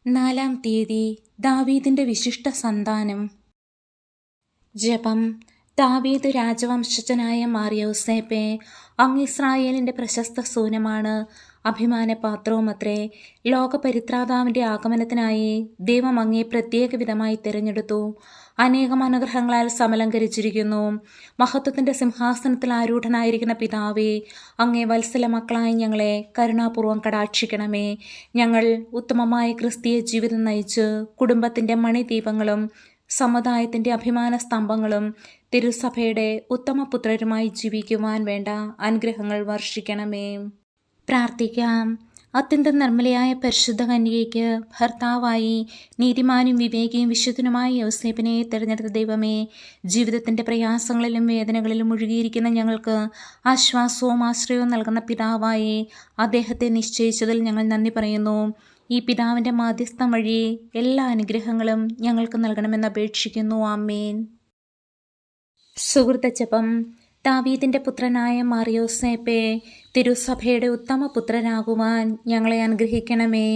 4-ാം തീയതി ദാവീദിന്റെ വിശിഷ്ട സന്താനം. ജപം. ദാവീദ് രാജവംശജനായ മാർയോസേപ്പേ, അങ്ങ് ഇസ്രായേലിന്റെ പ്രശസ്ത സൂനമാണ്, അഭിമാനപാത്രവുമത്രേ. ലോകപരിത്രാതാവിന്റെ ആഗമനത്തിനായി ദൈവം അങ്ങയെ പ്രത്യേക വിധമായി തിരഞ്ഞെടുത്തു. അനേകം അനുഗ്രഹങ്ങളാൽ സമലങ്കരിച്ചിരിക്കുന്നു. മഹത്വത്തിന്റെ സിംഹാസനത്തിൽ ആരൂഢനായിരിക്കുന്ന പിതാവേ, അങ്ങേ വത്സല മക്കളായി ഞങ്ങളെ കരുണാപൂർവം കടാക്ഷിക്കണമേ. ഞങ്ങൾ ഉത്തമമായ ക്രിസ്തീയ ജീവിതം നയിച്ച് കുടുംബത്തിന്റെ മണിദീപങ്ങളും സമുദായത്തിന്റെ അഭിമാന സ്തംഭങ്ങളും തിരുസഭയുടെ ഉത്തമപുത്രരുമായി ജീവിക്കുവാൻ വേണ്ട അനുഗ്രഹങ്ങൾ വർഷിക്കണമേ. പ്രാർത്ഥിക്കാം. അത്യന്തം നിർമ്മലയായ പരിശുദ്ധ കന്യകയ്ക്ക് ഭർത്താവായി നീതിമാനും വിവേകിയും വിശുദ്ധനുമായ യോസേപ്പിനെ തിരഞ്ഞെടുത്ത ദൈവമേ, ജീവിതത്തിൻ്റെ പ്രയാസങ്ങളിലും വേദനകളിലും മുഴുകിയിരിക്കുന്ന ഞങ്ങൾക്ക് ആശ്വാസവും ആശ്രയവും നൽകുന്ന പിതാവായി അദ്ദേഹത്തെ നിശ്ചയിച്ചതിൽ ഞങ്ങൾ നന്ദി പറയുന്നു. ഈ പിതാവിൻ്റെ മാധ്യസ്ഥം വഴി എല്ലാ അനുഗ്രഹങ്ങളും ഞങ്ങൾക്ക് നൽകണമെന്ന് അപേക്ഷിക്കുന്നു. ആമേൻ. സുഹൃത്ത ജപം. ദാവീദിന്റെ പുത്രനായ മാർയോസേപ്പേ, തിരുസഭയുടെ ഉത്തമ പുത്രനാകുവാൻ ഞങ്ങളെ അനുഗ്രഹിക്കണമേ.